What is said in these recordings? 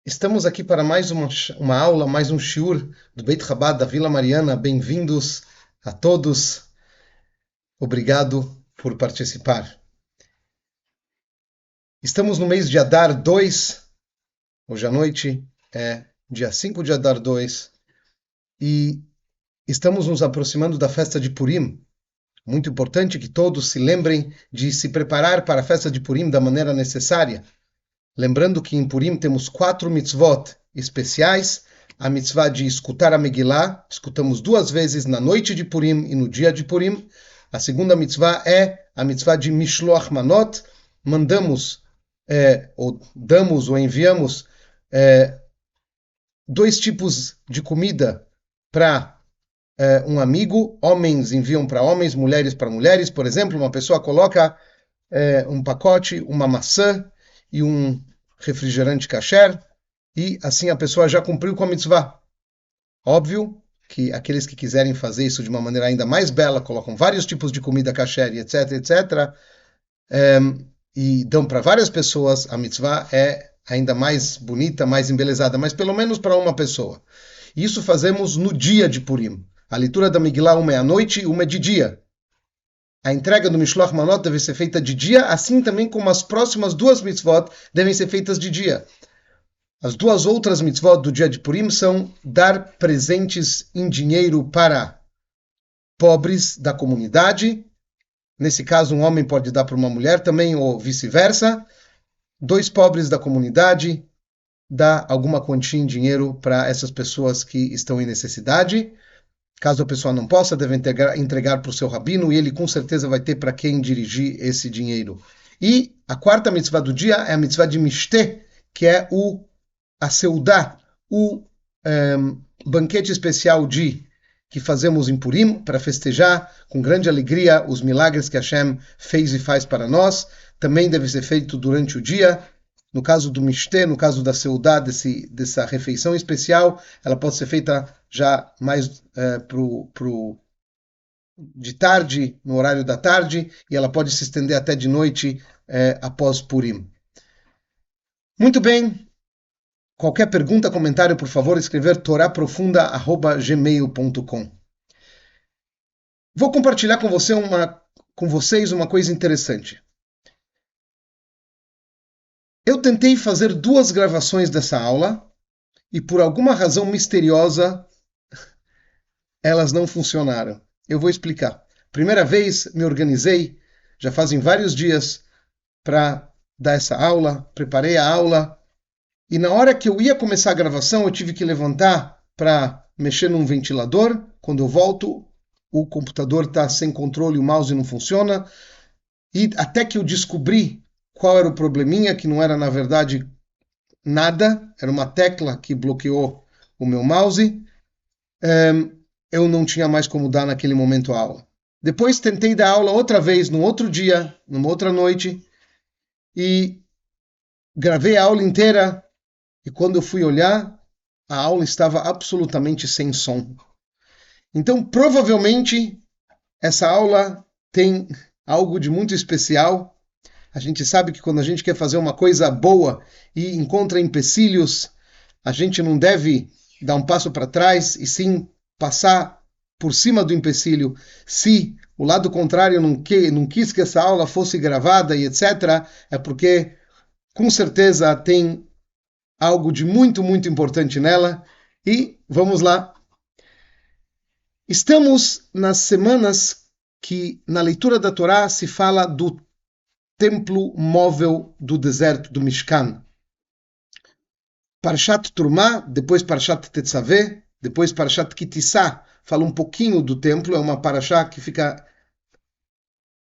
Estamos aqui para mais uma aula, mais um shiur do Beit Chabad da Vila Mariana. Bem-vindos a todos. Obrigado por participar. Estamos no mês de Adar 2. Hoje à noite é dia 5 de Adar 2 e estamos nos aproximando da festa de Purim. Muito importante que todos se lembrem de se preparar para a festa de Purim da maneira necessária. Lembrando que em Purim temos 4 mitzvot especiais. A mitzvah de escutar a Megillah, escutamos 2 vezes na noite de Purim e no dia de Purim. A segunda mitzvah é a mitzvah de Mishloach Manot. Mandamos, ou damos, ou enviamos 2 tipos de comida para um amigo. Homens enviam para homens, mulheres para mulheres. Por exemplo, uma pessoa coloca um pacote, uma maçã e um refrigerante kasher, e assim a pessoa já cumpriu com a mitzvah. Óbvio que aqueles que quiserem fazer isso de uma maneira ainda mais bela, colocam vários tipos de comida kasher, etc, etc, e dão para várias pessoas, a mitzvah é ainda mais bonita, mais embelezada, mas pelo menos para uma pessoa. Isso fazemos no dia de Purim. A leitura da Megillah, uma é à noite e uma é de dia. A entrega do Mishloach Manot deve ser feita de dia, assim também como as próximas 2 mitzvot devem ser feitas de dia. As 2 outras mitzvot do dia de Purim são dar presentes em dinheiro para pobres da comunidade. Nesse caso, um homem pode dar para uma mulher também, ou vice-versa. 2 pobres da comunidade, dá alguma quantia em dinheiro para essas pessoas que estão em necessidade. Caso a pessoa não possa, deve entregar para o seu rabino e ele com certeza vai ter para quem dirigir esse dinheiro. E a 4ª mitzvah do dia é a mitzvah de Mishteh, que é a seudá, o banquete especial que fazemos em Purim para festejar com grande alegria os milagres que Hashem fez e faz para nós. Também deve ser feito durante o dia. No caso do Mishteh, no caso da seudá, dessa refeição especial, ela pode ser feita já mais de tarde, no horário da tarde, e ela pode se estender até de noite após Purim. Muito bem. Qualquer pergunta, comentário, por favor, escrever toraprofunda@gmail.com. Vou compartilhar com vocês uma coisa interessante. Eu tentei fazer 2 gravações dessa aula e por alguma razão misteriosa elas não funcionaram. Eu vou explicar. Primeira vez me organizei, já fazem vários dias, para dar essa aula, preparei a aula, e na hora que eu ia começar a gravação, eu tive que levantar para mexer num ventilador. Quando eu volto, o computador está sem controle, o mouse não funciona. E até que eu descobri qual era o probleminha, que não era, na verdade, nada, era uma tecla que bloqueou o meu mouse, eu não tinha mais como dar naquele momento a aula. Depois tentei dar aula outra vez, no outro dia, numa outra noite, e gravei a aula inteira, e quando eu fui olhar, a aula estava absolutamente sem som. Então, provavelmente, essa aula tem algo de muito especial. A gente sabe que quando a gente quer fazer uma coisa boa e encontra empecilhos, a gente não deve dar um passo para trás e sim passar por cima do empecilho. Se o lado contrário não quis que essa aula fosse gravada e etc., é porque com certeza tem algo de muito, muito importante nela. E vamos lá. Estamos nas semanas que na leitura da Torá se fala do templo móvel do deserto do Mishkan. Parshat Trumá, depois Parshat Tetzaveh, depois Parshat Kitissá, fala um pouquinho do templo, é uma parashá que fica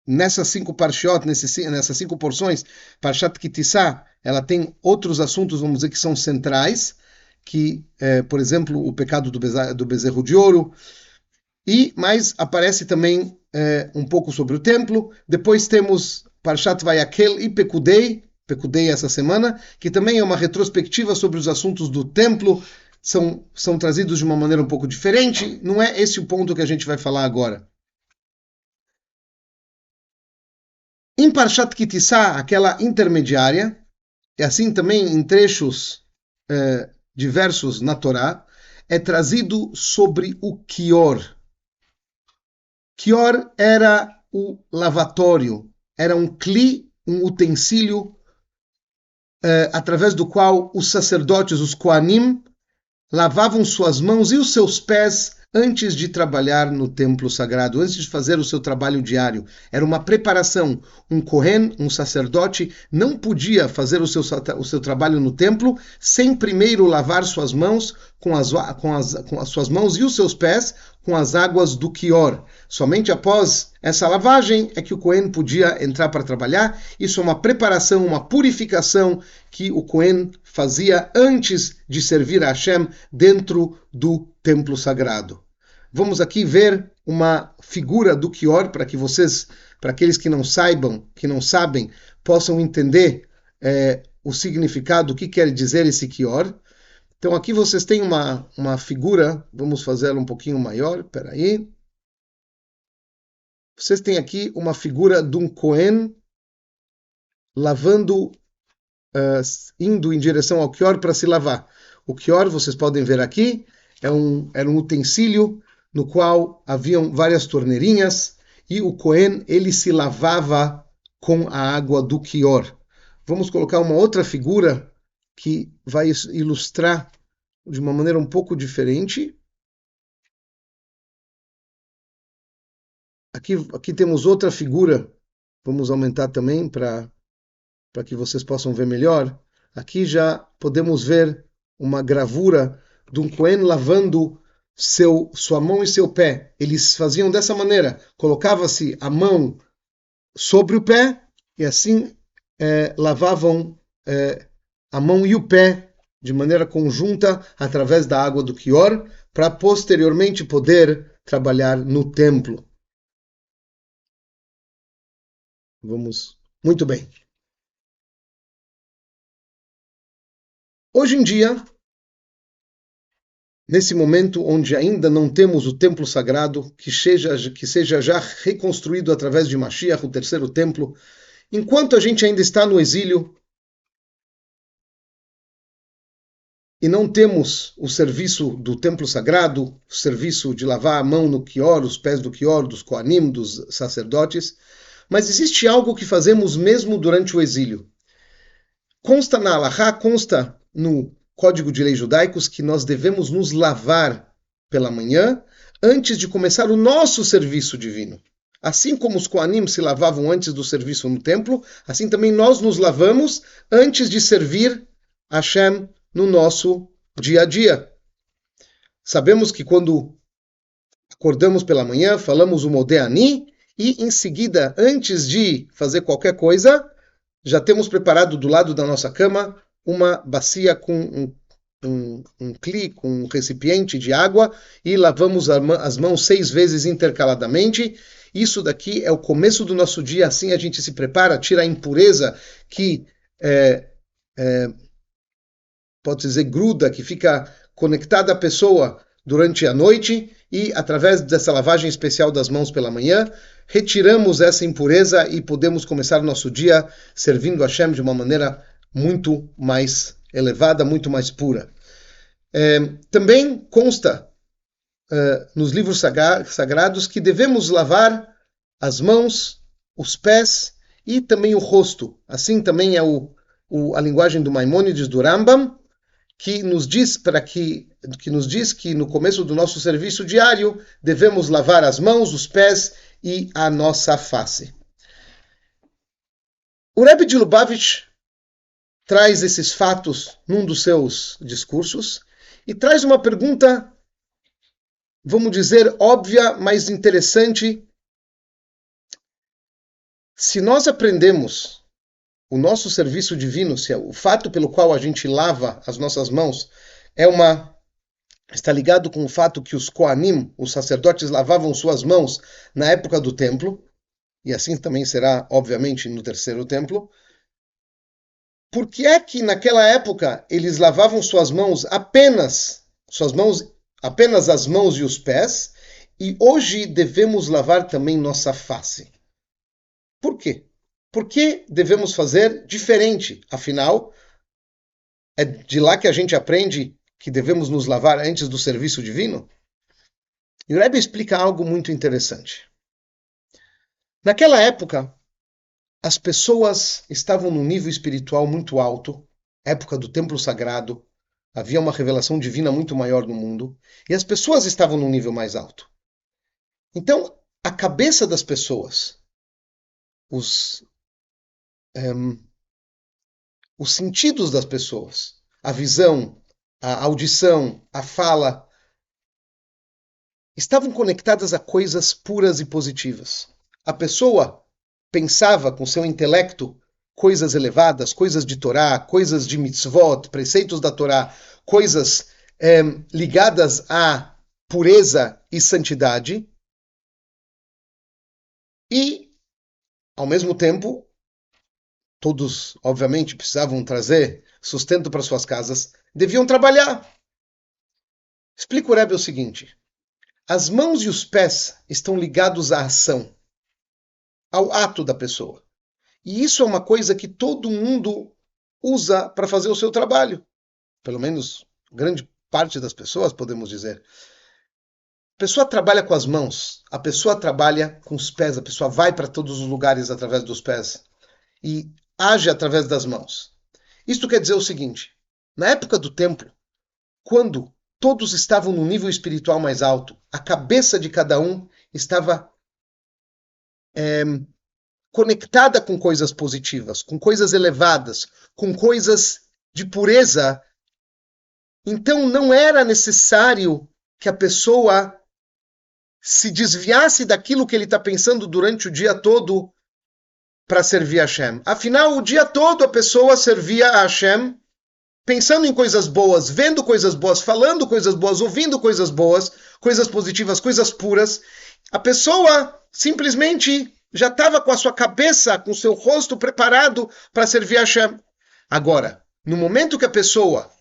nessas 5 parshiot, nessas 5 porções. Parshat Kitissá, ela tem outros assuntos, vamos dizer, que são centrais, que, por exemplo, o pecado do bezerro de ouro, mas aparece também um pouco sobre o templo. Depois temos Parshat Vayakel e Pekudei essa semana, que também é uma retrospectiva sobre os assuntos do templo, são trazidos de uma maneira um pouco diferente. Não é esse o ponto que a gente vai falar agora. Em Parshat Kitissá, aquela intermediária, e assim também em trechos diversos na Torá, é trazido sobre o Kior. Kior era o lavatório, era um kli, um utensílio, através do qual os sacerdotes, os Koanim, lavavam suas mãos e os seus pés antes de trabalhar no templo sagrado, antes de fazer o seu trabalho diário. Era uma preparação. Um Kohen, um sacerdote, não podia fazer o seu trabalho no templo sem primeiro lavar suas mãos com as suas mãos e os seus pés com as águas do Kior. Somente após essa lavagem é que o Kohen podia entrar para trabalhar. Isso é uma preparação, uma purificação que o Kohen fazia antes de servir a Hashem dentro do templo sagrado. Vamos aqui ver uma figura do Kior para que vocês, para aqueles que não sabem, possam entender o significado, o que quer dizer esse Kior. Então aqui vocês têm uma figura, vamos fazê-la um pouquinho maior, espera aí. Vocês têm aqui uma figura de um Kohen lavando, indo em direção ao Kior para se lavar. O Kior, vocês podem ver aqui, era um utensílio no qual haviam várias torneirinhas e o Kohen, ele se lavava com a água do Kior. Vamos colocar uma outra figura que vai ilustrar de uma maneira um pouco diferente. Aqui temos outra figura. Vamos aumentar também para que vocês possam ver melhor. Aqui já podemos ver uma gravura de um Kohen lavando sua mão e seu pé. Eles faziam dessa maneira. Colocava-se a mão sobre o pé e assim lavavam a mão e o pé de maneira conjunta através da água do Kior para posteriormente poder trabalhar no templo. Vamos. Muito bem. Hoje em dia, nesse momento onde ainda não temos o templo sagrado, que seja já reconstruído através de Mashiach, o terceiro templo, enquanto a gente ainda está no exílio e não temos o serviço do templo sagrado, o serviço de lavar a mão no Kior, os pés do Kior, dos Koanim, dos sacerdotes, mas existe algo que fazemos mesmo durante o exílio. Consta na Halachá, consta no Código de Leis Judaicos que nós devemos nos lavar pela manhã antes de começar o nosso serviço divino. Assim como os Koanim se lavavam antes do serviço no templo, assim também nós nos lavamos antes de servir a Hashem no nosso dia a dia. Sabemos que quando acordamos pela manhã, falamos o Modeh Ani e em seguida, antes de fazer qualquer coisa, já temos preparado do lado da nossa cama uma bacia com um cli, com um recipiente de água e lavamos as mãos 6 vezes intercaladamente. Isso daqui é o começo do nosso dia, assim a gente se prepara, tira a impureza que pode dizer gruda, que fica conectada à pessoa durante a noite e através dessa lavagem especial das mãos pela manhã, retiramos essa impureza e podemos começar nosso dia servindo a Hashem de uma maneira muito mais elevada, muito mais pura. Também consta nos livros sagrados que devemos lavar as mãos, os pés e também o rosto. Assim também é a linguagem do Maimônides, do Rambam, que nos diz que no começo do nosso serviço diário devemos lavar as mãos, os pés e a nossa face. O Rebbe de Lubavitch traz esses fatos num dos seus discursos e traz uma pergunta, vamos dizer, óbvia, mas interessante. Se nós aprendemos o nosso serviço divino, se é o fato pelo qual a gente lava as nossas mãos, está ligado com o fato que os Koanim, os sacerdotes, lavavam suas mãos na época do templo, e assim também será, obviamente, no terceiro templo. Por que é que naquela época eles lavavam apenas as mãos e os pés, e hoje devemos lavar também nossa face? Por quê? Por que devemos fazer diferente? Afinal, É de lá que a gente aprende que devemos nos lavar antes do serviço divino? E o Rebbe explica algo muito interessante. Naquela época, as pessoas estavam num nível espiritual muito alto, época do templo sagrado, havia uma revelação divina muito maior no mundo, e as pessoas estavam num nível mais alto. Então, a cabeça das pessoas, os, um, os sentidos das pessoas, a visão, a audição, a fala, estavam conectadas a coisas puras e positivas. A pessoa pensava com seu intelecto coisas elevadas, coisas de Torá, coisas de mitzvot, preceitos da Torá, coisas ligadas à pureza e santidade, e, ao mesmo tempo, todos, obviamente, precisavam trazer sustento para suas casas, deviam trabalhar. Explica o Rebbe o seguinte: as mãos e os pés estão ligados à ação, ao ato da pessoa. E isso é uma coisa que todo mundo usa para fazer o seu trabalho. Pelo menos grande parte das pessoas, podemos dizer. A pessoa trabalha com as mãos, a pessoa trabalha com os pés, a pessoa vai para todos os lugares através dos pés e age através das mãos. Isto quer dizer o seguinte: na época do templo, quando todos estavam no nível espiritual mais alto, a cabeça de cada um estava conectada com coisas positivas, com coisas elevadas, com coisas de pureza. Então não era necessário que a pessoa se desviasse daquilo que ele está pensando durante o dia todo para servir a Hashem. Afinal, o dia todo a pessoa servia a Hashem pensando em coisas boas, vendo coisas boas, falando coisas boas, ouvindo coisas boas, coisas positivas, coisas puras. A pessoa simplesmente já estava com a sua cabeça, com o seu rosto preparado para servir a Hashem. Agora, no momento que a pessoa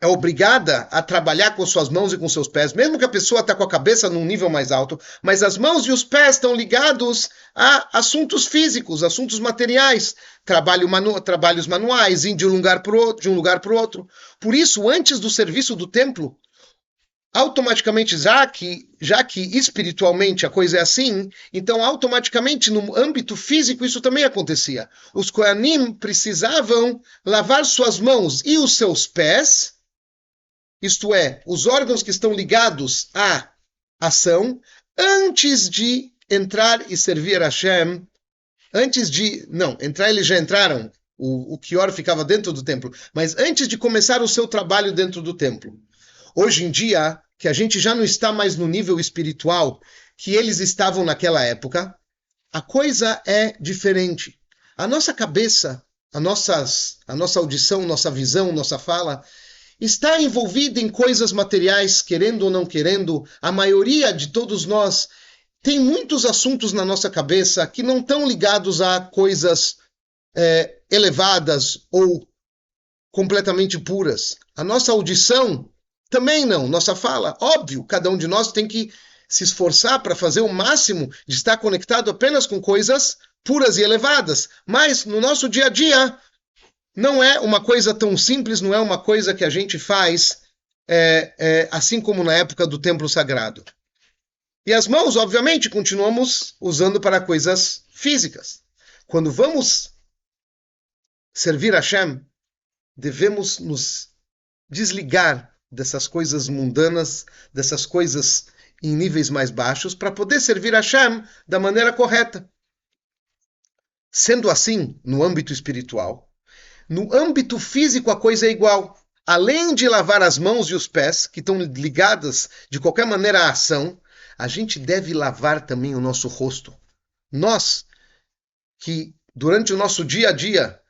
é obrigada a trabalhar com suas mãos e com seus pés, mesmo que a pessoa está com a cabeça num nível mais alto, mas as mãos e os pés estão ligados a assuntos físicos, assuntos materiais, trabalhos manuais, ir de um lugar para o outro. Por isso, antes do serviço do templo, automaticamente, já que espiritualmente a coisa é assim, então automaticamente no âmbito físico isso também acontecia. Os Kohanim precisavam lavar suas mãos e os seus pés, isto é, os órgãos que estão ligados à ação, antes de entrar e servir a Hashem, entrar eles já entraram, o Kior ficava dentro do templo, mas antes de começar o seu trabalho dentro do templo. Hoje em dia, que a gente já não está mais no nível espiritual que eles estavam naquela época, a coisa é diferente. A nossa cabeça, a nossa audição, nossa visão, nossa fala, está envolvida em coisas materiais, querendo ou não querendo. A maioria de todos nós tem muitos assuntos na nossa cabeça que não estão ligados a coisas elevadas ou completamente puras. A nossa audição também não, nossa fala, óbvio, cada um de nós tem que se esforçar para fazer o máximo de estar conectado apenas com coisas puras e elevadas, mas no nosso dia a dia não é uma coisa tão simples, não é uma coisa que a gente faz assim como na época do templo sagrado. E as mãos, obviamente, continuamos usando para coisas físicas. Quando vamos servir a Hashem, devemos nos desligar dessas coisas mundanas, dessas coisas em níveis mais baixos, para poder servir a Hashem da maneira correta. Sendo assim, no âmbito espiritual, no âmbito físico a coisa é igual. Além de lavar as mãos e os pés, que estão ligadas de qualquer maneira à ação, a gente deve lavar também o nosso rosto. Nós, que durante o nosso dia a dia,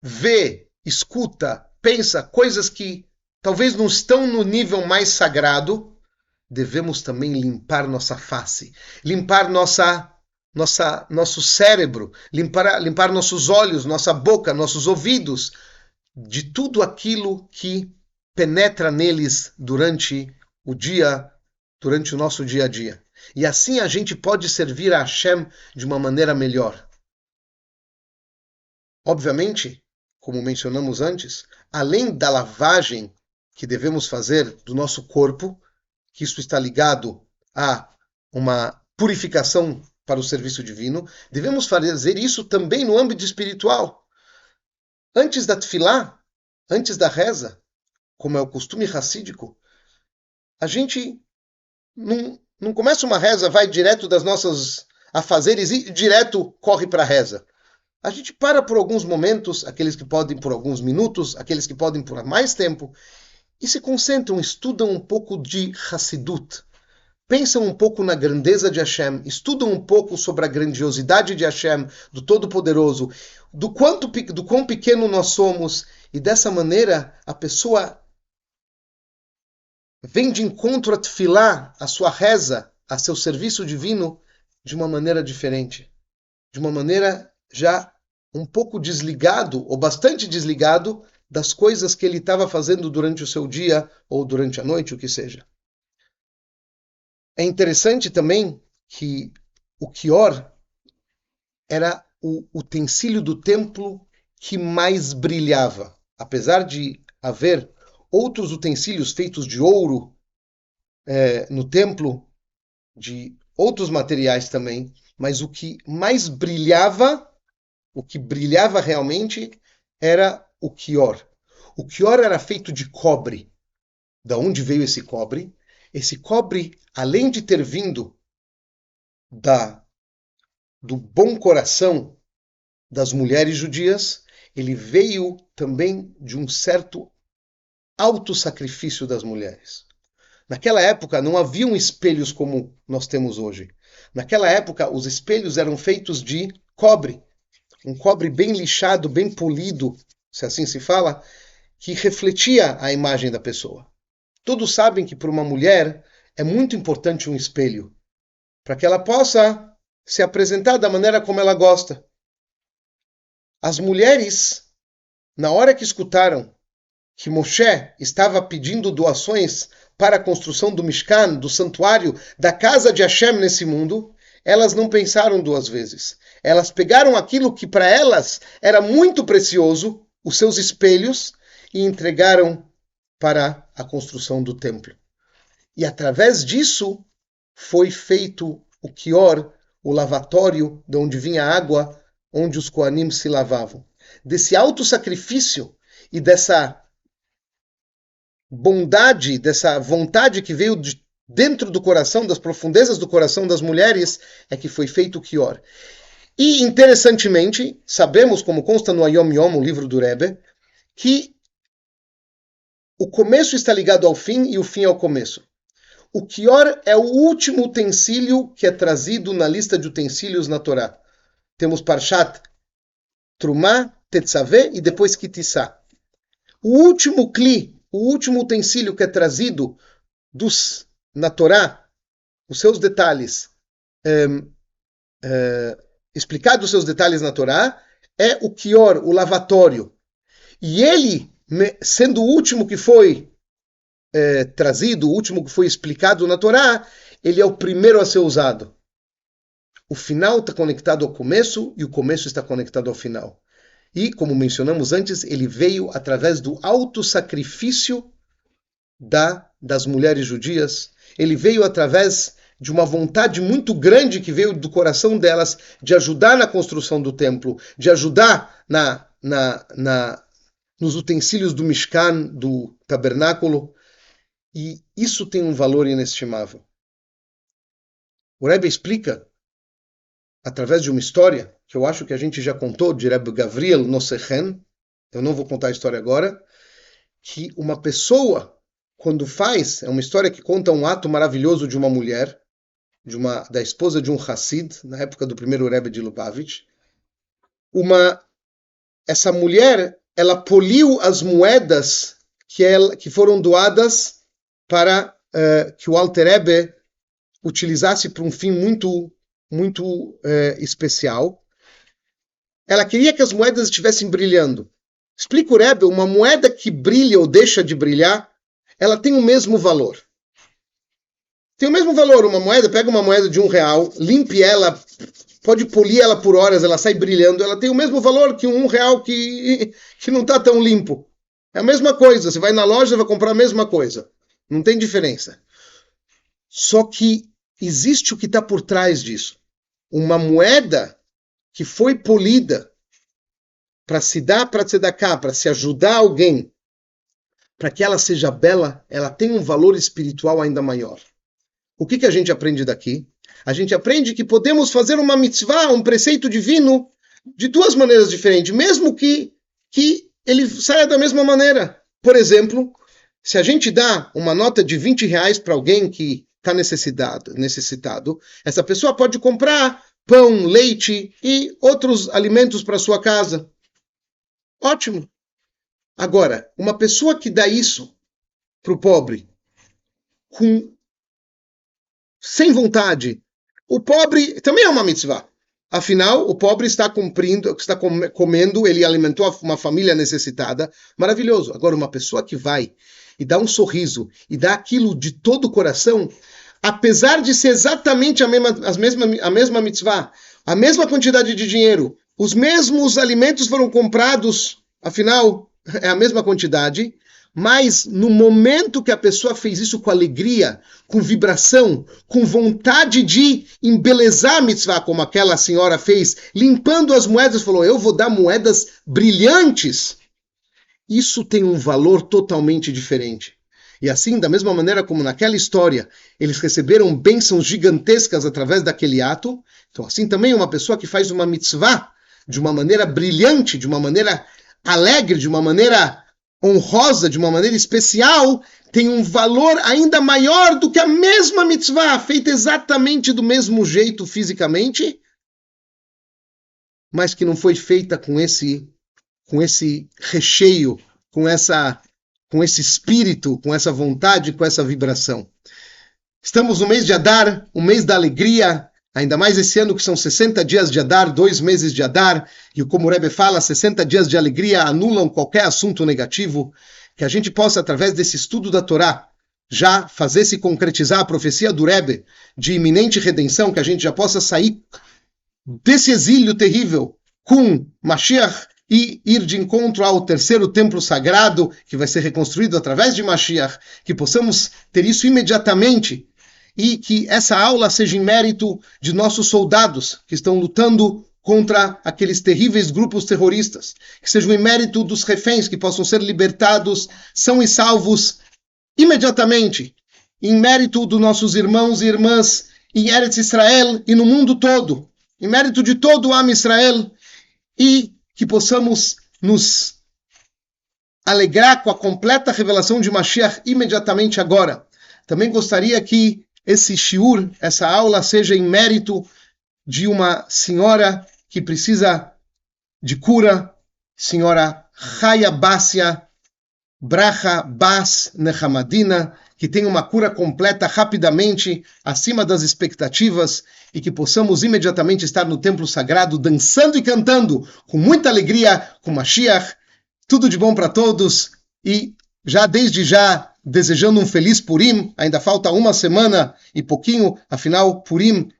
vê, escuta, pensa coisas que talvez não estão no nível mais sagrado, devemos também limpar nossa face, limpar nosso cérebro, limpar nossos olhos, nossa boca, nossos ouvidos, de tudo aquilo que penetra neles durante o dia, durante o nosso dia a dia. E assim a gente pode servir a Hashem de uma maneira melhor. Obviamente, como mencionamos antes, além da lavagem que devemos fazer do nosso corpo, que isso está ligado a uma purificação para o serviço divino, devemos fazer isso também no âmbito espiritual. Antes da tefilá, antes da reza, como é o costume racídico, a gente não começa uma reza, vai direto das nossas afazeres e direto corre para a reza. A gente para por alguns momentos, aqueles que podem por alguns minutos, aqueles que podem por mais tempo, e se concentram, estudam um pouco de Hassidut, pensam um pouco na grandeza de Hashem, estudam um pouco sobre a grandiosidade de Hashem, do Todo-Poderoso, do quão pequeno nós somos, e dessa maneira a pessoa vem de encontro a tefilá, a sua reza, a seu serviço divino, de uma maneira diferente, de uma maneira já um pouco desligado, ou bastante desligado, das coisas que ele estava fazendo durante o seu dia, ou durante a noite, o que seja. É interessante também que o Quior era o utensílio do templo que mais brilhava. Apesar de haver outros utensílios feitos de ouro no templo, de outros materiais também, mas o que mais brilhava, o que brilhava realmente, era o Quior. O Quior era feito de cobre. Da onde veio esse cobre? Esse cobre, além de ter vindo do bom coração das mulheres judias, ele veio também de um certo autossacrifício das mulheres. Naquela época não haviam espelhos como nós temos hoje. Naquela época os espelhos eram feitos de cobre, um cobre bem lixado, bem polido, se assim se fala, que refletia a imagem da pessoa. Todos sabem que para uma mulher é muito importante um espelho, para que ela possa se apresentar da maneira como ela gosta. As mulheres, na hora que escutaram que Moshe estava pedindo doações para a construção do Mishkan, do santuário, da casa de Hashem nesse mundo, elas não pensaram duas vezes. Elas pegaram aquilo que para elas era muito precioso, os seus espelhos, e entregaram para a construção do templo. E através disso foi feito o Quior, o lavatório, de onde vinha a água, onde os Koanim se lavavam. Desse autossacrifício e dessa bondade, dessa vontade que veio dentro do coração, das profundezas do coração das mulheres, é que foi feito o Quior. E, interessantemente, sabemos, como consta no Ayom Yom, o livro do Rebbe, que o começo está ligado ao fim e o fim ao começo. O Quior é o último utensílio que é trazido na lista de utensílios na Torá. Temos Parshat Trumá, Tetzaveh e depois Kitissá. O último Kli, o último utensílio que é trazido na Torá, os seus detalhes, explicado os seus detalhes na Torá, é o Quior, o lavatório. E ele, sendo o último que foi trazido, o último que foi explicado na Torá, ele é o primeiro a ser usado. O final está conectado ao começo e o começo está conectado ao final. E, como mencionamos antes, ele veio através do autossacrifício das mulheres judias. Ele veio através de uma vontade muito grande que veio do coração delas de ajudar na construção do templo, de ajudar nos utensílios do Mishkan, do tabernáculo. E isso tem um valor inestimável. O Rebbe explica, através de uma história, que eu acho que a gente já contou, de Rebbe Gavriel Nossechen, eu não vou contar a história agora, que uma pessoa, quando faz, é uma história que conta um ato maravilhoso de uma mulher, da esposa de um Hassid, na época do primeiro Rebbe de Lubavitch, essa mulher, ela poliu as moedas que foram doadas para que o Alter Rebbe utilizasse para um fim muito, muito especial. Ela queria que as moedas estivessem brilhando. Explica o Rebbe, uma moeda que brilha ou deixa de brilhar, ela tem o mesmo valor. Tem o mesmo valor, uma moeda, pega uma moeda de R$1, limpe ela pode polir ela por horas, ela sai brilhando, ela tem o mesmo valor que um R$ 1 que não está tão limpo. É a mesma coisa, você vai na loja e vai comprar a mesma coisa. Não tem diferença. Só que existe o que está por trás disso. Uma moeda que foi polida para se dar para tzedakah, para se ajudar alguém, para que ela seja bela, ela tem um valor espiritual ainda maior. O que a gente aprende daqui? A gente aprende que podemos fazer uma mitzvah, um preceito divino, de duas maneiras diferentes, mesmo que ele saia da mesma maneira. Por exemplo, se a gente dá uma nota de R$ 20 para alguém que está necessitado, essa pessoa pode comprar pão, leite e outros alimentos para sua casa. Ótimo. Agora, uma pessoa que dá isso para o pobre, sem vontade, o pobre também é uma mitzvah. Afinal, o pobre está comendo, ele alimentou uma família necessitada. Maravilhoso. Agora, uma pessoa que vai e dá um sorriso e dá aquilo de todo o coração, apesar de ser exatamente a mesma mitzvah, a mesma quantidade de dinheiro, os mesmos alimentos foram comprados, afinal, é a mesma quantidade, mas no momento que a pessoa fez isso com alegria, com vibração, com vontade de embelezar a mitzvah, como aquela senhora fez, limpando as moedas, falou, eu vou dar moedas brilhantes. Isso tem um valor totalmente diferente. E assim, da mesma maneira como naquela história, eles receberam bênçãos gigantescas através daquele ato, então assim também uma pessoa que faz uma mitzvah de uma maneira brilhante, de uma maneira alegre, de uma maneira honrosa, de uma maneira especial, tem um valor ainda maior do que a mesma mitzvah, feita exatamente do mesmo jeito fisicamente, mas que não foi feita com esse recheio, com esse espírito, com essa vontade, com essa vibração. Estamos no mês de Adar, o mês da alegria, ainda mais esse ano que são 60 dias de Adar, 2 meses de Adar, e como o Rebbe fala, 60 dias de alegria anulam qualquer assunto negativo, que a gente possa, através desse estudo da Torá, já fazer se concretizar a profecia do Rebbe de iminente redenção, que a gente já possa sair desse exílio terrível com Mashiach e ir de encontro ao terceiro templo sagrado, que vai ser reconstruído através de Mashiach, que possamos ter isso imediatamente, e que essa aula seja em mérito de nossos soldados que estão lutando contra aqueles terríveis grupos terroristas, que seja em mérito dos reféns que possam ser libertados, são e salvos imediatamente, em mérito dos nossos irmãos e irmãs em Eretz Israel e no mundo todo, em mérito de todo o Am Israel, e que possamos nos alegrar com a completa revelação de Mashiach imediatamente agora. Também gostaria que esse shiur, essa aula, seja em mérito de uma senhora que precisa de cura, senhora Chaya Bassia Bracha Bas Nehamadina, que tenha uma cura completa rapidamente, acima das expectativas, e que possamos imediatamente estar no templo sagrado, dançando e cantando, com muita alegria, com Mashiach. Tudo de bom para todos, e desde já, desejando um feliz Purim. Ainda falta uma semana e pouquinho, afinal, Purim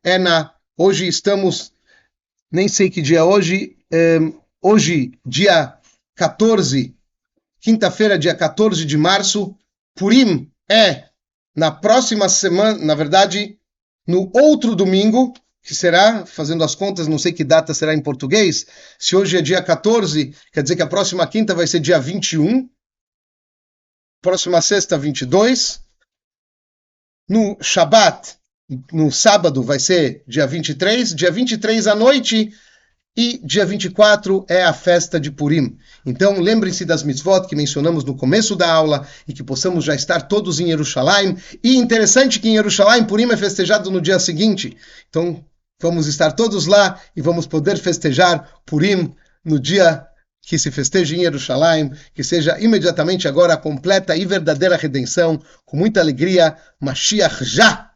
hoje estamos, nem sei que dia é hoje, hoje, dia 14, quinta-feira, dia 14 de março, Purim na próxima semana, na verdade, no outro domingo, que será, fazendo as contas, não sei que data será em português, se hoje é dia 14, quer dizer que a próxima quinta vai ser dia 21, próxima sexta, 22, no Shabat, no sábado, vai ser dia 23 à noite, e dia 24 é a festa de Purim. Então, lembrem-se das mitzvot que mencionamos no começo da aula e que possamos já estar todos em Jerusalém. E interessante que em Jerusalém, Purim é festejado no dia seguinte. Então, vamos estar todos lá e vamos poder festejar Purim no dia que se festeja em Jerusalém, que seja imediatamente agora a completa e verdadeira redenção, com muita alegria, Mashiach já!